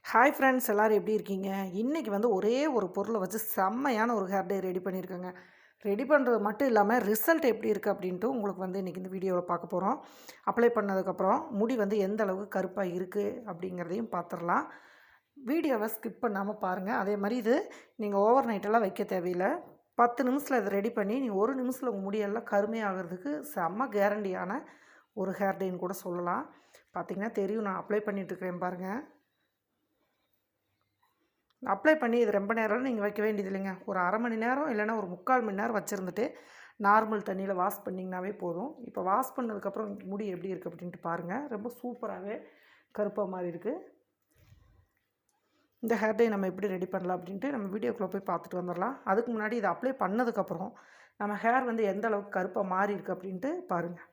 Hi friends, எல்லோரும் எப்படி இருக்கீங்க? இன்றைக்கி வந்து ஒரே ஒரு பொருளை வச்சு செம்மையான ஒரு ஹேர் டே ரெடி பண்ணியிருக்கேங்க. ரெடி பண்ணுறது மட்டும் இல்லாமல் ரிசல்ட் எப்படி இருக்குது அப்படின்ட்டு உங்களுக்கு வந்து இன்றைக்கி இந்த வீடியோவில் பார்க்க போகிறோம். அப்ளை பண்ணதுக்கப்புறம் முடி வந்து எந்த அளவுக்கு கருப்பாக இருக்குது அப்படிங்கிறதையும் பார்த்துடலாம். வீடியோவை ஸ்கிப் பண்ணாமல் பாருங்கள். அதே மாதிரி இது நீங்கள் ஓவர் நைட்டெல்லாம் வைக்க தேவையில்லை. 10 நிமிஷத்தில் இதை ரெடி பண்ணி நீங்கள் 1 நிமிஷத்தில் உங்கள் முடியெல்லாம் கருமையாகிறதுக்கு செம்ம கேரண்டியான ஒரு ஹேர் டேன்னு கூட சொல்லலாம். பார்த்திங்கன்னா தெரியும், நான் அப்ளை பண்ணிகிட்ருக்கிறேன் பாருங்கள். அப்ளை பண்ணி இது ரொம்ப நேரம் நீங்கள் வைக்க வேண்டியது இல்லைங்க. ஒரு அரை மணி நேரம் இல்லைன்னா ஒரு 3/4 மணி நேரம் வச்சுருந்துட்டு நார்மல் தண்ணியில் வாஷ் பண்ணிங்கனாவே போதும். இப்போ வாஷ் பண்ணதுக்கப்புறம் முடி எப்படி இருக்குது அப்படின்ட்டு பாருங்கள். ரொம்ப சூப்பராகவே கருப்பாக மாறி இருக்குது. இந்த ஹேர் டே நம்ம எப்படி ரெடி பண்ணலாம் அப்படின்ட்டு நம்ம வீடியோக்குள்ளே போய் பார்த்துட்டு வந்துடலாம். அதுக்கு முன்னாடி இதை அப்ளை பண்ணதுக்கப்புறம் நம்ம ஹேர் வந்து எந்த அளவுக்கு கருப்பாக மாறி இருக்குது அப்படின்ட்டு பாருங்கள்.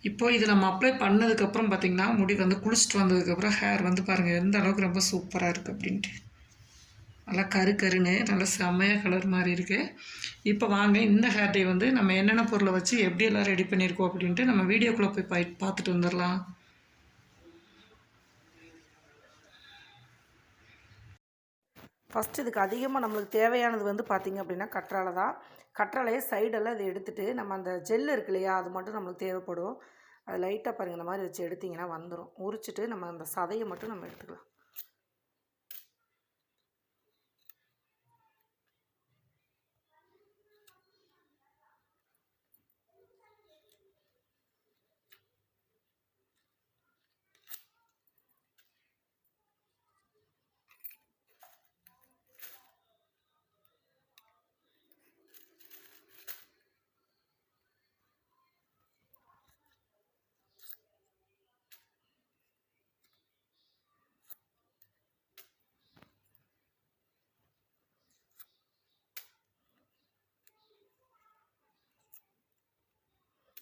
இப்போது இது நம்ம அப்ளை பண்ணதுக்கப்புறம் பார்த்திங்கன்னா முடி வந்து குளிச்சுட்டு வந்ததுக்கப்புறம் ஹேர் வந்து பாருங்கள் எந்த அளவுக்கு ரொம்ப சூப்பராக இருக்குது அப்படின்ட்டு. நல்லா கருன்னு நல்லா செம்மையாக கலர் மாதிரி இருக்குது. இப்போ வாங்க இந்த ஹேர் டே வந்து நம்ம என்னென்ன பொருளை வச்சு எப்படியெல்லாம் ரெடி பண்ணியிருக்கோம் அப்படின்ட்டு நம்ம வீடியோக்குள்ளே போய் பார்த்துட்டு வந்துடலாம். ஃபஸ்ட்டு இதுக்கு அதிகமாக நம்மளுக்கு தேவையானது வந்து பார்த்திங்க அப்படின்னா கற்றாழை தான். கற்றாழையை சைடெல்லாம் இதை எடுத்துகிட்டு நம்ம அந்த ஜெல் இருக்கு இல்லையா, அது மட்டும் நம்மளுக்கு தேவைப்படும். அது லைட்டாக பாருங்கள், இந்த மாதிரி வச்சு எடுத்திங்கன்னா வந்துடும். உரிச்சிட்டு நம்ம அந்த சதையை மட்டும் நம்ம எடுத்துக்கலாம்.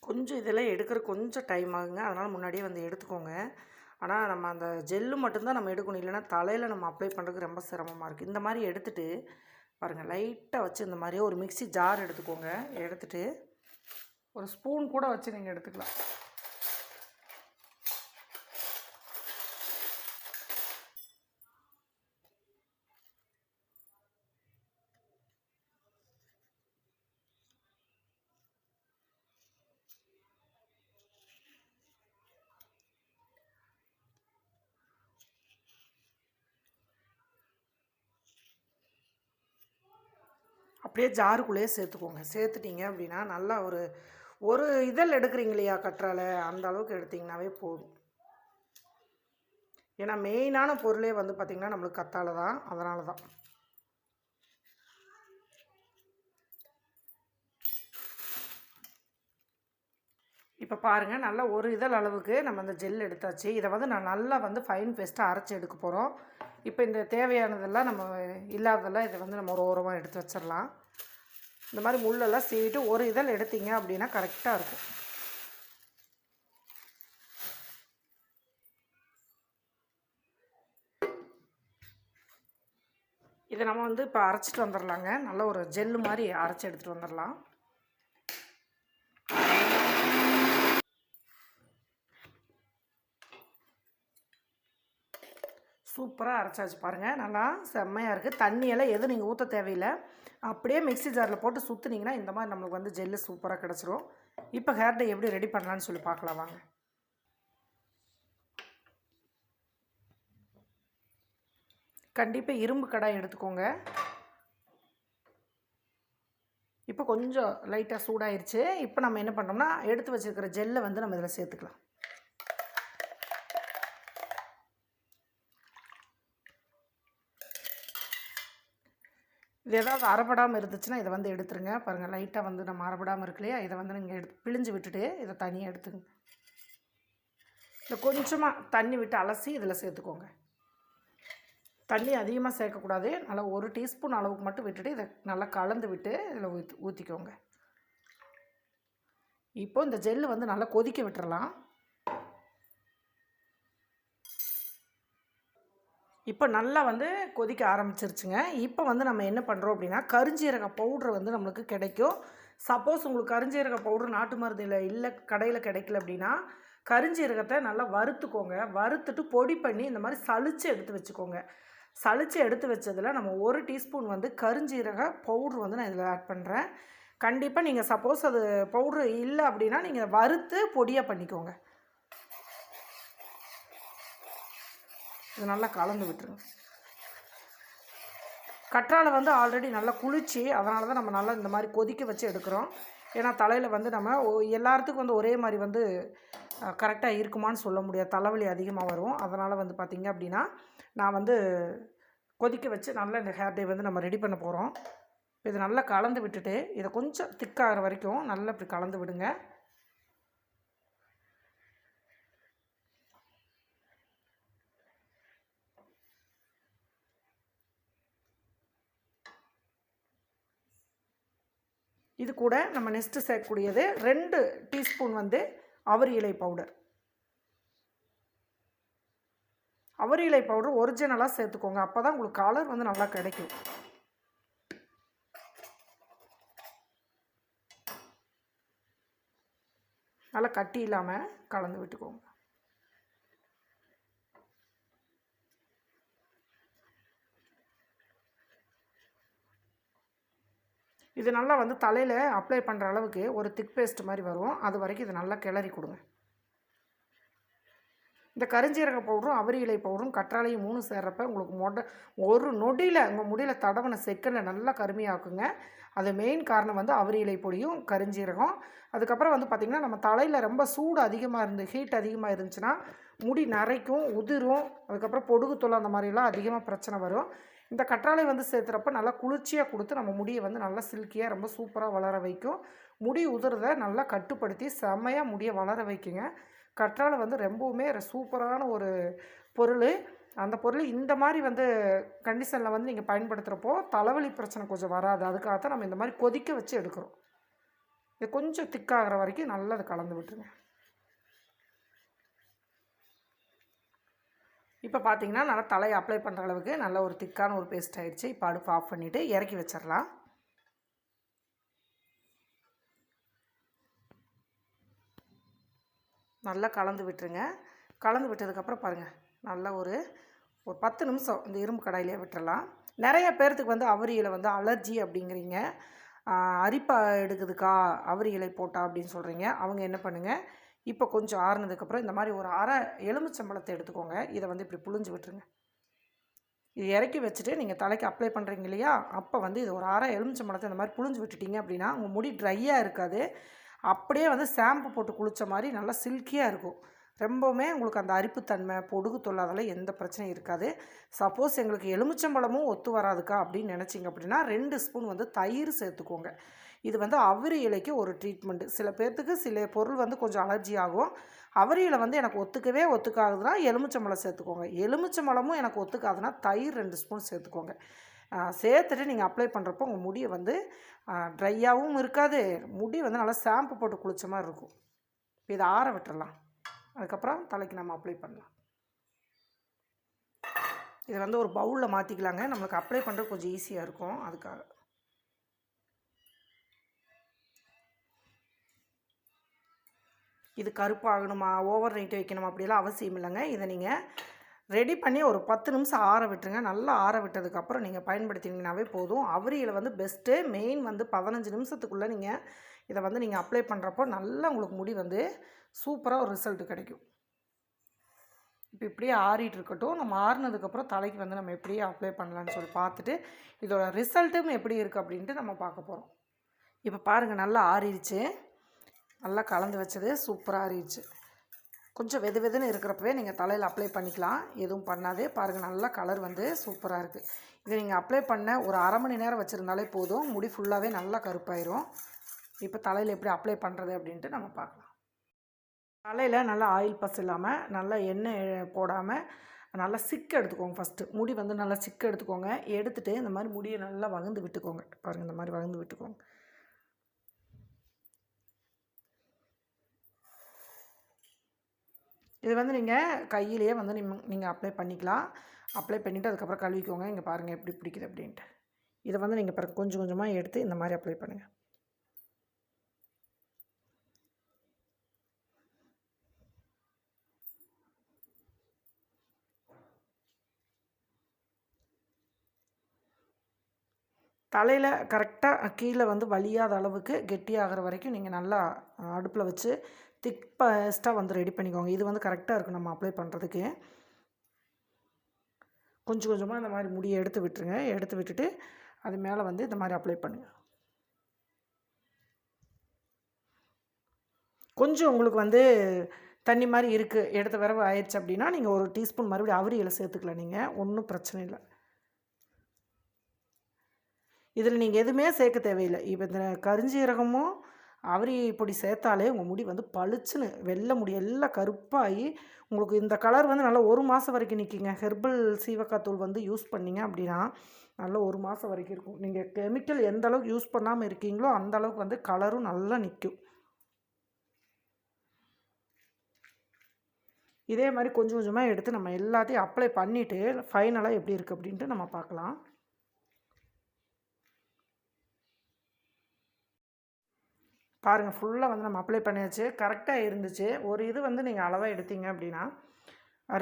கொஞ்சம் இதெல்லாம் எடுக்கிற கொஞ்சம் டைம் ஆகுங்க. அதனால் முன்னாடியே வந்து எடுத்துக்கோங்க. ஆனால் நம்ம அந்த ஜெல்லு மட்டும்தான் நம்ம எடுக்கணும். இல்லைன்னா தலையில் நம்ம அப்ளை பண்ணுறதுக்கு ரொம்ப சிரமமாக இருக்குது. இந்த மாதிரி எடுத்துகிட்டு பாருங்கள், லைட்டாக வச்சு இந்த மாதிரியே ஒரு மிக்ஸி ஜார் எடுத்துக்கோங்க. எடுத்துகிட்டு ஒரு ஸ்பூன் கூட வச்சு நீங்கள் எடுத்துக்கலாம். அப்படியே ஜாருக்குள்ளேயே சேர்த்துக்கோங்க. சேர்த்துட்டிங்க அப்படின்னா நல்லா ஒரு இதழ் எடுக்கிறீங்க இல்லையா கற்றாழை, அந்த அளவுக்கு எடுத்திங்கனாவே போதும். ஏன்னா மெயினான பொருளே வந்து பார்த்திங்கன்னா நம்மளுக்கு கத்தாழை தான். அதனால தான். இப்போ பாருங்கள், நல்லா ஒரு இதழ் அளவுக்கு நம்ம அந்த ஜெல் எடுத்தாச்சு. இதை வந்து நான் நல்லா வந்து ஃபைன் பேஸ்ட்டாக அரைச்சி எடுக்க போகிறோம். இப்போ இந்த தேவையானதெல்லாம் நம்ம இல்லாததெல்லாம் இதை வந்து நம்ம ஒரு ஓரமாக எடுத்து வச்சிடலாம். இந்த மாதிரி முள்ளெல்லாம் சீவிட்டு ஒரு இதழ் எடுத்திங்க அப்படின்னா கரெக்டாக இருக்கும். இதை நம்ம வந்து இப்போ அரைச்சிட்டு வந்துடலாங்க. நல்ல ஒரு ஜெல்லு மாதிரி அரைச்சி எடுத்துகிட்டு வந்துடலாம். சூப்பராக அரைச்சாச்சு பாருங்கள். நல்லா செம்மையாக இருக்குது. தண்ணியெல்லாம் எதுவும் நீங்கள் ஊற்ற தேவையில்லை. அப்படியே மிக்ஸி ஜாரில் போட்டு சுற்றுனீங்கன்னா இந்த மாதிரி நம்மளுக்கு வந்து ஜெல்லு சூப்பராக கிடச்சிரும். இப்போ ஹேர் டே எப்படி ரெடி பண்ணலான்னு சொல்லி பார்க்கலாம் வாங்க. கண்டிப்பாக இரும்பு கடாய் எடுத்துக்கோங்க. இப்போ கொஞ்சம் லைட்டாக சூடாயிருச்சு. இப்போ நம்ம என்ன பண்ணோம்னா எடுத்து வச்சுருக்கிற ஜெல்லை வந்து நம்ம இதில் சேர்த்துக்கலாம். இது ஏதாவது அரைப்படாமல் இருந்துச்சுன்னா இதை வந்து எடுத்துருங்க. பாருங்கள், லைட்டாக வந்து நம்ம அரைப்படாமல் இருக்கு இல்லையா, இதை வந்து நீங்கள் பிழிஞ்சு விட்டுட்டு இதை தனியாக எடுத்துங்க. இந்த கொஞ்சமாக தண்ணி விட்டு அலசி இதில் சேர்த்துக்கோங்க. தண்ணி அதிகமாக சேர்க்கக்கூடாது. நல்லா 1 டீஸ்பூன் அளவுக்கு மட்டும் விட்டுட்டு இதை நல்லா கலந்து விட்டு இதில் ஊற்றிக்கோங்க. இப்போ இந்த ஜெல்லு வந்து நல்லா கொதிக்க விட்டுறலாம். இப்போ நல்லா வந்து கொதிக்க ஆரம்பிச்சிருச்சுங்க. இப்போ வந்து நம்ம என்ன பண்ணுறோம் அப்படின்னா, கருஞ்சீரக பவுட்ரு வந்து நம்மளுக்கு கிடைக்கும். சப்போஸ் உங்களுக்கு கருஞ்சீரக பவுட்ரு நாட்டு மருந்தில் இல்லை, கடையில் கிடைக்கல அப்படின்னா கரிஞ்சீரகத்தை நல்லா வறுத்துக்கோங்க. வறுத்துட்டு பொடி பண்ணி இந்த மாதிரி சலிச்சு எடுத்து வச்சுக்கோங்க. சலிச்சு எடுத்து வச்சதில் நம்ம 1 டீஸ்பூன் வந்து கரிஞ்சீரக பவுட்ரு வந்து நான் இதில் ஆட் பண்ணுறேன். கண்டிப்பாக நீங்கள் சப்போஸ் அது பவுட்ரு இல்லை அப்படின்னா நீங்கள் வறுத்து பொடியாக பண்ணிக்கோங்க. இது நல்லா கலந்து விட்டுருங்க. கற்றாழை வந்து ஆல்ரெடி நல்லா குளிச்சு, அதனால தான் நம்ம நல்லா இந்த மாதிரி கொதிக்க வச்சு எடுக்கிறோம். ஏன்னா தலையில் வந்து நம்ம எல்லாத்துக்கும் வந்து ஒரே மாதிரி வந்து கரெக்டாக இருக்குமான்னு சொல்ல முடியாது. தலைவலி அதிகமாக வரும். அதனால் வந்து பார்த்திங்க அப்படின்னா நான் வந்து கொதிக்க வச்சு நல்லா இந்த ஹேர் டே வந்து நம்ம ரெடி பண்ண போகிறோம். இது நல்லா கலந்து விட்டுட்டு இதை கொஞ்சம் திக்காகிற வரைக்கும் நல்லா இப்படி கலந்து விடுங்க. இது கூட நம்ம நெக்ஸ்ட்டு சேர்க்கக்கூடியது 2 டீஸ்பூன் வந்து அவரி இலை பவுடர். அவரி இலை பவுடர் ஒரிஜினலாக சேர்த்துக்கோங்க. அப்போ தான் உங்களுக்கு கலர் வந்து நல்லா கிடைக்கும். நல்லா கட்டி இல்லாமல் கலந்து விட்டுக்கோங்க. இது நல்லா வந்து தலையில் அப்ளை பண்ணுற அளவுக்கு ஒரு திக் பேஸ்ட் மாதிரி வரும். அது வரைக்கும் இது நல்லா கிளறி கொடுங்க. இந்த கரிஞ்சீரக பவுடரும் அவரி இலை பவுடரும் கற்றாழையும் 3 சேர்றப்ப உங்களுக்கு ஒரு நொடியில் உங்கள் முடியில் தடவின செகண்டில் நல்லா கருமையாக்குங்க. அது மெயின் காரணம் வந்து அவரி இலை பொடியும் கரிஞ்சீரகம். அதுக்கப்புறம் வந்து பார்த்திங்கன்னா நம்ம தலையில் ரொம்ப சூடு அதிகமாக ஹீட் அதிகமாக இருந்துச்சுன்னா முடி நரைக்கும், உதிரும், அதுக்கப்புறம் பொடுகு தொல்லை அந்த மாதிரிலாம் அதிகமாக பிரச்சனை வரும். இந்த கற்றாழை வந்து சேர்த்துறப்ப நல்லா குளிர்ச்சியாக கொடுத்து நம்ம முடியை வந்து நல்லா சில்கியாக ரொம்ப சூப்பராக வளர வைக்கும். முடி உதிரதை நல்லா கட்டுப்படுத்தி செம்மையாக முடியை வளர வைக்குங்க. கற்றாழை வந்து ரொம்பவுமே சூப்பரான ஒரு பொருள். அந்த பொருள் இந்த மாதிரி வந்து கண்டிஷனில் வந்து நீங்கள் பயன்படுத்துகிறப்போ தலைவலி பிரச்சனை கொஞ்சம் வராது. அதுக்காக தான் நம்ம இந்த மாதிரி கொதிக்க வச்சு எடுக்கிறோம். இது கொஞ்சம் திக்காகிற வரைக்கும் நல்லா அதை கலந்து விட்டுருங்க. இப்போ பார்த்தீங்கன்னா நல்லா தலையை அப்ளை பண்ணுற அளவுக்கு நல்ல ஒரு திக்கான ஒரு பேஸ்ட் ஆகிடுச்சு. இப்போ அடுப்பு ஆஃப் பண்ணிவிட்டு இறக்கி வச்சிடலாம். நல்லா கலந்து விட்டுருங்க. கலந்து விட்டதுக்கப்புறம் பாருங்கள் நல்லா ஒரு 10 நிமிஷம் இந்த இரும்பு கடாயிலே விட்டுறலாம். நிறைய பேர்த்துக்கு வந்து அவரி இலை வந்து அலர்ஜி அப்படிங்கிறீங்க. அரிப்பா எடுக்குதுக்கா அவரி இலை போட்டா அப்படின்னு சொல்கிறீங்க. அவங்க என்ன பண்ணுங்கள், இப்போ கொஞ்சம் ஆறுனதுக்கப்புறம் இந்த மாதிரி ஒரு அரை எலுமிச்சம்பழத்தை எடுத்துக்கோங்க. இதை வந்து இப்படி புழிஞ்சு விட்டுருங்க. இது இறக்கி வச்சுட்டு நீங்கள் தலைக்கு அப்ளை பண்ணுறீங்க இல்லையா, அப்போ வந்து இது ஒரு அரை எலுமிச்சம்பழத்தை இந்த மாதிரி புழிஞ்சு விட்டுட்டிங்க அப்படின்னா உங்கள் முடி ட்ரையாக இருக்காது. அப்படியே வந்து ஷாம்பு போட்டு குளித்த மாதிரி நல்லா சில்கியாக இருக்கும். ரொம்பவுமே உங்களுக்கு அந்த அரிப்புத்தன்மை, பொடுகு தொல்லை அதெல்லாம் எந்த பிரச்சனையும் இருக்காது. சப்போஸ் எங்களுக்கு எலுமிச்சம்பழமும் ஒத்து வராதுக்கா அப்படின்னு நினச்சிங்க அப்படின்னா 2 ஸ்பூன் வந்து தயிர் சேர்த்துக்கோங்க. இது வந்து அவரி இலைக்கு ஒரு ட்ரீட்மெண்ட்டு. சில பேர்த்துக்கு சில பொருள் வந்து கொஞ்சம் அலர்ஜி ஆகும். அவரி இலை வந்து எனக்கு ஒத்துக்காதுன்னா எலுமிச்சம்பழம் சேர்த்துக்கோங்க. எலுமிச்சம்பழமும் எனக்கு ஒத்துக்காதுன்னா தயிர் 2 ஸ்பூன் சேர்த்துக்கோங்க. சேர்த்துட்டு நீங்கள் அப்ளை பண்ணுறப்போ உங்கள் முடியை வந்து ட்ரையாகவும் இருக்காது, முடி வந்து நல்லா ஷாம்பு போட்டு குளித்த மாதிரி இருக்கும். இதை ஆற விட்டுறலாம். அதுக்கப்புறம் தலைக்கு நம்ம அப்ளை பண்ணலாம். இதை வந்து ஒரு பவுலில் மாற்றிக்கலாங்க. நம்மளுக்கு அப்ளை பண்ணுறது கொஞ்சம் ஈஸியாக இருக்கும். அதுக்காக இது கருப்பாகணுமா, ஓவர் நைட் வைக்கணுமா அப்படியெல்லாம் அவசியம் இல்லைங்க. இதை நீங்கள் ரெடி பண்ணி ஒரு 10 நிமிஷம் ஆற விட்டுருங்க. நல்லா ஆற விட்டதுக்கப்புறம் நீங்கள் பயன்படுத்தினீங்கன்னாவே போதும். அவரி இலை வந்து பெஸ்ட்டு. மெயின் வந்து 15 நிமிஷத்துக்குள்ளே நீங்கள் இதை வந்து நீங்கள் அப்ளை பண்ணுறப்போ நல்லா உங்களுக்கு முடி வந்து சூப்பராக ஒரு ரிசல்ட் கிடைக்கும். இப்போ இப்படியே ஆறிட்டு இருக்கட்டும். நம்ம ஆறுனதுக்கப்புறம் தலைக்கு வந்து நம்ம எப்படியே அப்ளை பண்ணலான்னு சொல்லி பார்த்துட்டு இதோட ரிசல்ட்டும் எப்படி இருக்குது அப்படின்ட்டு நம்ம பார்க்க போகிறோம். இப்போ பாருங்கள் நல்லா ஆறிடுச்சு. நல்லா கலந்து வச்சது சூப்பராக ஆறிடுச்சு. கொஞ்சம் வெதுன்னு இருக்கிறப்பவே நீங்கள் தலையில் அப்ளை பண்ணிக்கலாம். எதுவும் பண்ணாது. பாருங்கள் நல்லா கலர் வந்து சூப்பராக இருக்குது. இதை நீங்கள் அப்ளை பண்ண ஒரு அரை மணி நேரம் வச்சுருந்தாலே போதும். முடி ஃபுல்லாகவே நல்லா கருப்பாயிரும். இப்போ தலையில் எப்படி அப்ளை பண்ணுறது அப்படின்ட்டு நம்ம பார்க்கலாம். தலையில் நல்லா ஆயில் பஸ் இல்லாமல் நல்லா எண்ணெய் போடாமல் நல்லா சிக்கு எடுத்துக்கோங்க. ஃபஸ்ட்டு முடி வந்து நல்லா சிக்கு எடுத்துக்கோங்க. எடுத்துகிட்டு இந்த மாதிரி முடியை நல்லா வகுந்து விட்டுக்கோங்க. பாருங்கள் இந்த மாதிரி வகுந்து விட்டுக்கோங்க. இது வந்து நீங்கள் கையிலேயே வந்து நீங்கள் அப்ளை பண்ணிக்கலாம். அப்ளை பண்ணிவிட்டு அதுக்கப்புறம் கழுவிக்கோங்க. இங்கே பாருங்கள் எப்படி பிடிக்குது அப்படின்ட்டு. இதை வந்து நீங்கள் பிறகு கொஞ்சம் கொஞ்சமாக எடுத்து இந்த மாதிரி அப்ளை பண்ணுங்கள். தலையில் கரெக்டாக கீழே வந்து வலியாத அளவுக்கு கெட்டியாகிற வரைக்கும் நீங்கள் நல்லா அடுப்பில் வச்சு திக் பேஸ்ட்டாக வந்து ரெடி பண்ணிக்கோங்க. இது வந்து கரெக்டாக இருக்கும் நம்ம அப்ளை பண்ணுறதுக்கு. கொஞ்சம் கொஞ்சமாக இந்த மாதிரி முடியை எடுத்து விட்டுருங்க. எடுத்து விட்டுட்டு அது மேலே வந்து இந்த மாதிரி அப்ளை பண்ணுங்கள். கொஞ்சம் உங்களுக்கு வந்து தண்ணி மாதிரி இருக்குது, எடுத்த விரவு ஆயிடுச்சு அப்படின்னா நீங்கள் ஒரு டீஸ்பூன் மறுபடியும் அவரி இலை சேர்த்துக்கலாம். நீங்கள் ஒன்றும் பிரச்சனை இல்லை. இதில் நீங்கள் எதுவுமே சேர்க்க தேவையில்லை. இப்போ இந்த கருஞ்சீரகமும் அவரி பொடி சேர்த்தாலே உங்கள் முடி வந்து பளிச்சுன்னு வெள்ளை முடி எல்லாம் கருப்பாகி உங்களுக்கு இந்த கலர் வந்து நல்லா 1 மாதம் வரைக்கும் நிற்கிங்க. ஹெர்பல் சீவக்காய் தூள் வந்து யூஸ் பண்ணிங்க அப்படின்னா நல்லா 1 மாதம் வரைக்கும் இருக்கும். நீங்கள் கெமிக்கல் எந்த அளவுக்கு யூஸ் பண்ணாமல் இருக்கீங்களோ அந்த அளவுக்கு வந்து கலரும் நல்லா நிற்கும். இதே மாதிரி கொஞ்சம் கொஞ்சமாக எடுத்து நம்ம எல்லாத்தையும் அப்ளை பண்ணிவிட்டு ஃபைனலாக எப்படி இருக்குது அப்படின்ட்டு நம்ம பார்க்கலாம். பாருங்கள், ஃபுல்லாக வந்து நம்ம அப்ளை பண்ணியாச்சு. கரெக்டாக இருந்துச்சு. ஒரு இது வந்து நீங்கள் அளவாக எடுத்தீங்க அப்படின்னா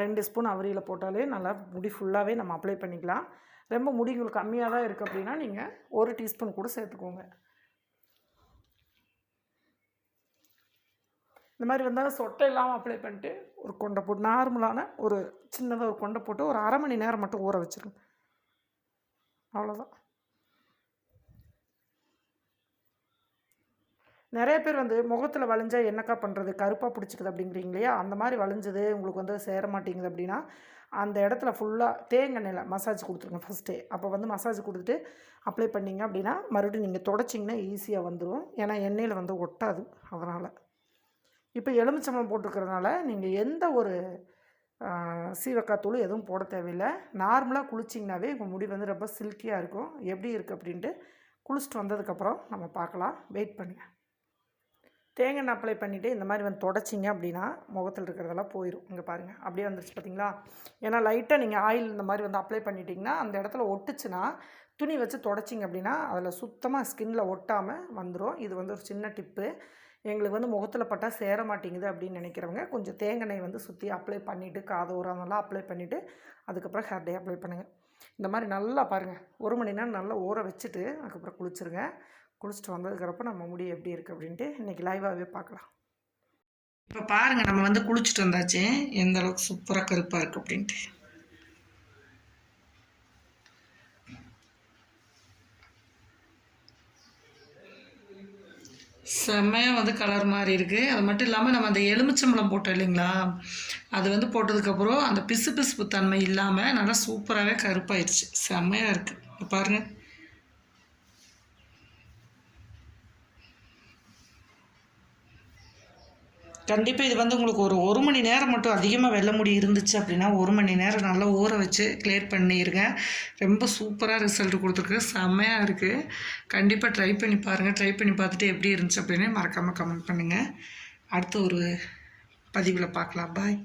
2 ஸ்பூன் அவரியில் போட்டாலே நல்லா முடி ஃபுல்லாகவே நம்ம அப்ளை பண்ணிக்கலாம். ரொம்ப முடி உங்களுக்கு கம்மியாக தான் இருக்குது அப்படின்னா நீங்கள் 1 டீஸ்பூன் கூட சேர்த்துக்கோங்க. இந்த மாதிரி வந்தால் சொட்டை இல்லாமல் அப்ளை பண்ணிட்டு ஒரு கொண்டை போட்டு நார்மலான ஒரு சின்னதாக ஒரு கொண்டை போட்டு ஒரு 1/2 மணி நேரம் மட்டும் ஊற வச்சுருங்க. அவ்வளோதான். நிறைய பேர் வந்து முகத்தில் வளைஞ்சா என்னக்கா பண்ணுறது, கருப்பாக பிடிச்சிக்குது அப்படிங்கிறீங்க இல்லையா? அந்த மாதிரி வளைஞ்சது உங்களுக்கு வந்து சேர மாட்டேங்குது அப்படின்னா அந்த இடத்துல ஃபுல்லாக தேங்காய் மசாஜ் கொடுத்துருங்க ஃபஸ்ட்டே. அப்போ வந்து மசாஜ் கொடுத்துட்டு அப்ளை பண்ணிங்க அப்படின்னா மறுபடியும் நீங்கள் தொடச்சிங்கன்னா ஈஸியாக வந்துடும். ஏன்னா எண்ணெயில் வந்து ஒட்டாது. அதனால் இப்போ எலுமிச்சம்பழம் போட்டிருக்கிறதுனால நீங்கள் எந்த ஒரு சீவக்காய் தூள் எதுவும் போட தேவையில்லை. நார்மலாக குளிச்சிங்கனாவே உங்கள் முடி வந்து ரொம்ப சில்கியாக இருக்கும். எப்படி இருக்குது அப்படின்ட்டு குளிச்சுட்டு வந்ததுக்கப்புறம் நம்ம பார்க்கலாம். வெயிட் பண்ணுங்கள். தேங்காய் எண்ணெய் அப்ளை பண்ணிவிட்டு இந்த மாதிரி வந்து தொடச்சிங்க அப்படின்னா முகத்தில் இருக்கிறதெல்லாம் போயிடும். இங்கே பாருங்கள், அப்படியே வந்துருச்சு பார்த்தீங்களா? ஏன்னா லைட்டாக நீங்கள் ஆயில் இந்த மாதிரி வந்து அப்ளை பண்ணிட்டீங்கன்னா அந்த இடத்துல ஒட்டுச்சுன்னா துணி வச்சு தொடச்சிங்க அப்படின்னா அதில் சுத்தமாக ஸ்கின்னில் ஒட்டாமல் வந்துடும். இது வந்து ஒரு சின்ன டிப்பு. எங்களுக்கு வந்து முகத்தில் பட்டால் சேர மாட்டேங்குது அப்படின்னு நினைக்கிறவங்க கொஞ்சம் தேங்காய் எண்ணெய் வந்து சுற்றி அப்ளை பண்ணிவிட்டு காதோரம்லாம் அப்ளை பண்ணிவிட்டு அதுக்கப்புறம் ஹேர் டே அப்ளை பண்ணுங்கள். இந்த மாதிரி நல்லா பாருங்கள், 1 மணி நேரம் நல்லா ஊற வச்சுட்டு அதுக்கப்புறம் குளிச்சுருங்க. குளிச்சுட்டு வந்ததுக்கப்புறம் நம்ம முடி எப்படி இருக்குது அப்படின்ட்டு இன்றைக்கி லைவாகவே பார்க்கலாம். இப்போ பாருங்கள், நம்ம வந்து குளிச்சுட்டு வந்தாச்சு. எந்த அளவுக்கு சூப்பராக கருப்பாக இருக்குது அப்படின்ட்டு. செம்மையாக வந்து கலர் மாதிரி இருக்குது. அது மட்டும் இல்லாமல் நம்ம அந்த எலுமிச்சம்பழம் போட்டோம் இல்லைங்களா, அது வந்து போட்டதுக்கப்புறம் அந்த பிசு பிசுப்பு தன்மை இல்லாமல் நல்லா சூப்பராகவே கருப்பாயிடுச்சு. செம்மையாக இருக்குது பாருங்கள். கண்டிப்பாக இது வந்து உங்களுக்கு ஒரு 1 மணி நேரம் மட்டும் அதிகமாக வெள்ளை முடி இருந்துச்சு அப்படின்னா 1 மணி நேரம் நல்லா ஊற வச்சு கிளியர் பண்ணிடுங்க. ரொம்ப சூப்பராக ரிசல்ட் கொடுத்துருக்கு. செம்மையாக இருக்குது. கண்டிப்பாக ட்ரை பண்ணி பாருங்கள். ட்ரை பண்ணி பார்த்துட்டு எப்படி இருந்துச்சு அப்படின்னு மறக்காமல் கமெண்ட் பண்ணுங்கள். அடுத்த ஒரு பதிவில் பார்க்கலாம். பாய்.